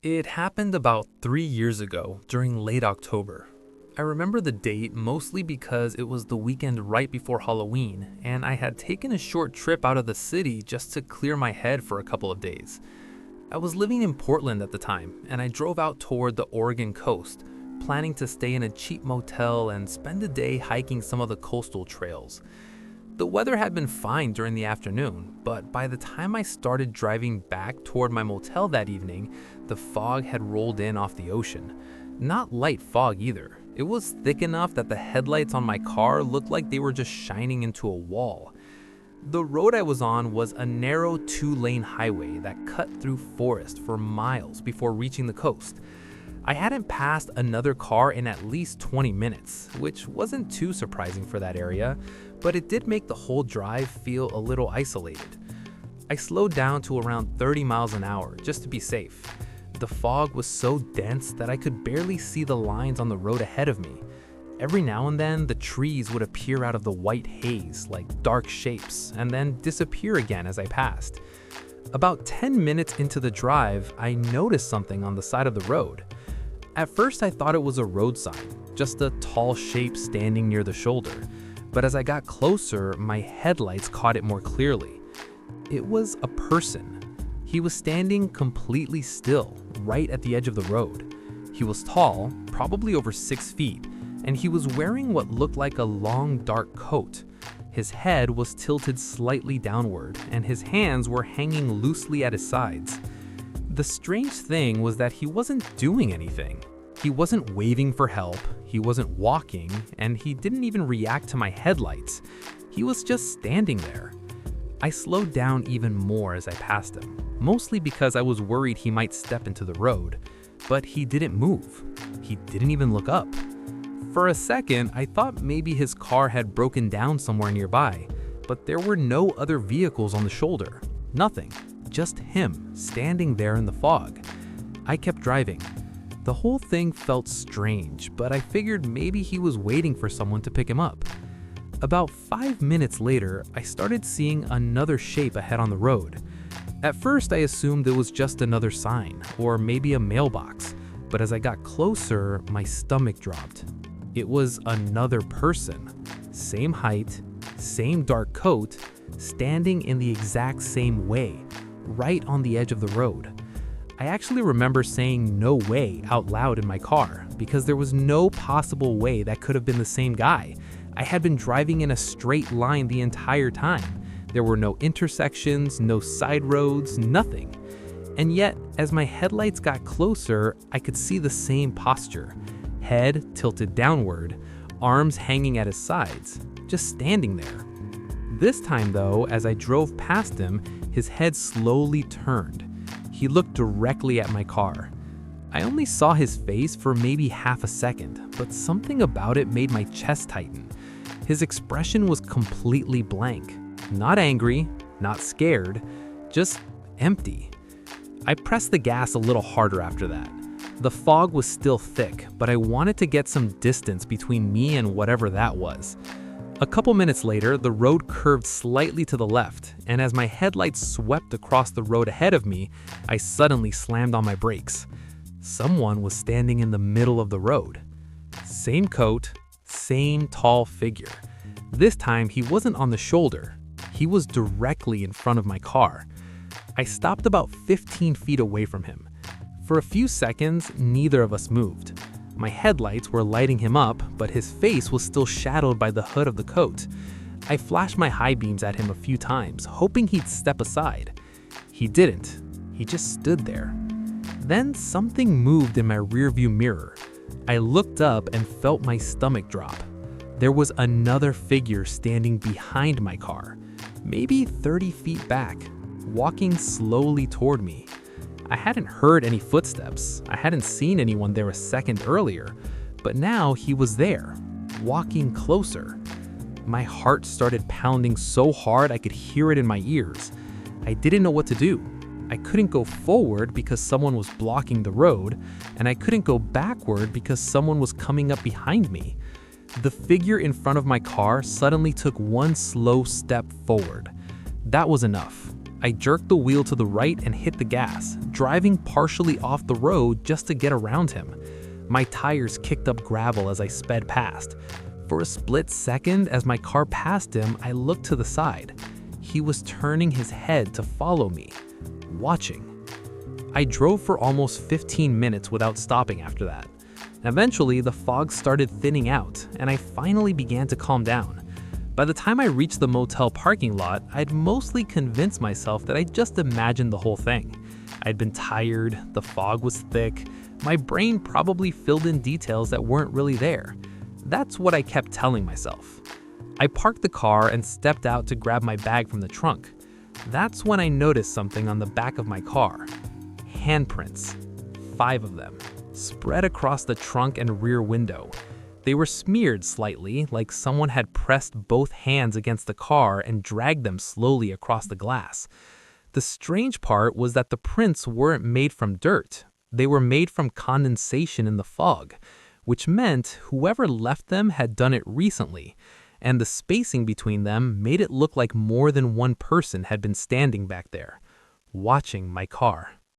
It happened about 3 years ago during late October. I remember the date mostly because it was the weekend right before Halloween, and I had taken a short trip out of the city just to clear my head for a couple of days. I was living in Portland at the time, and I drove out toward the Oregon coast, planning to stay in a cheap motel and spend a day hiking some of the coastal trails. The weather had been fine during the afternoon, but by the time I started driving back toward my motel that evening, the fog had rolled in off the ocean. Not light fog either. It was thick enough that the headlights on my car looked like they were just shining into a wall. The road I was on was a narrow 2-lane highway that cut through forest for miles before reaching the coast. I hadn't passed another car in at least 20 minutes, which wasn't too surprising for that area, but it did make the whole drive feel a little isolated. I slowed down to around 30 miles an hour just to be safe. The fog was so dense that I could barely see the lines on the road ahead of me. Every now and then, the trees would appear out of the white haze like dark shapes and then disappear again as I passed. About 10 minutes into the drive, I noticed something on the side of the road. At first, I thought it was a road sign, just a tall shape standing near the shoulder. But as I got closer, my headlights caught it more clearly. It was a person. He was standing completely still, right at the edge of the road. He was tall, probably over 6 feet, and he was wearing what looked like a long, dark coat. His head was tilted slightly downward, and his hands were hanging loosely at his sides. The strange thing was that he wasn't doing anything. He wasn't waving for help, he wasn't walking, and he didn't even react to my headlights. He was just standing there. I slowed down even more as I passed him, mostly because I was worried he might step into the road, but he didn't move. He didn't even look up. For a second, I thought maybe his car had broken down somewhere nearby, but there were no other vehicles on the shoulder. Nothing. Just him, standing there in the fog. I kept driving. The whole thing felt strange, but I figured maybe he was waiting for someone to pick him up. About 5 minutes later, I started seeing another shape ahead on the road. At first, I assumed it was just another sign, or maybe a mailbox, but as I got closer, my stomach dropped. It was another person. Same height, same dark coat, standing in the exact same way, right on the edge of the road. I actually remember saying "no way" out loud in my car because there was no possible way that could have been the same guy. I had been driving in a straight line the entire time. There were no intersections, no side roads, nothing. And yet, as my headlights got closer, I could see the same posture. Head tilted downward, arms hanging at his sides, just standing there. This time though, as I drove past him, his head slowly turned. He looked directly at my car. I only saw his face for maybe half a second, but something about it made my chest tighten. His expression was completely blank. Not angry, not scared, just empty. I pressed the gas a little harder after that. The fog was still thick, but I wanted to get some distance between me and whatever that was. A couple minutes later, the road curved slightly to the left, and as my headlights swept across the road ahead of me, I suddenly slammed on my brakes. Someone was standing in the middle of the road. Same coat, same tall figure. This time, he wasn't on the shoulder. He was directly in front of my car. I stopped about 15 feet away from him. For a few seconds, neither of us moved. My headlights were lighting him up, but his face was still shadowed by the hood of the coat. I flashed my high beams at him a few times, hoping he'd step aside. He didn't. He just stood there. Then something moved in my rearview mirror. I looked up and felt my stomach drop. There was another figure standing behind my car, maybe 30 feet back, walking slowly toward me. I hadn't heard any footsteps. I hadn't seen anyone there a second earlier, but now he was there, walking closer. My heart started pounding so hard I could hear it in my ears. I didn't know what to do. I couldn't go forward because someone was blocking the road, and I couldn't go backward because someone was coming up behind me. The figure in front of my car suddenly took one slow step forward. That was enough. I jerked the wheel to the right and hit the gas, driving partially off the road just to get around him. My tires kicked up gravel as I sped past. For a split second, as my car passed him, I looked to the side. He was turning his head to follow me, watching. I drove for almost 15 minutes without stopping after that. Eventually, the fog started thinning out, and I finally began to calm down. By the time I reached the motel parking lot, I'd mostly convinced myself that I just imagined the whole thing. I'd been tired, the fog was thick, my brain probably filled in details that weren't really there. That's what I kept telling myself. I parked the car and stepped out to grab my bag from the trunk. That's when I noticed something on the back of my car. Handprints. 5 of them, spread across the trunk and rear window. They were smeared slightly, like someone had pressed both hands against the car and dragged them slowly across the glass. The strange part was that the prints weren't made from dirt. They were made from condensation in the fog, which meant whoever left them had done it recently, and the spacing between them made it look like more than one person had been standing back there, watching my car.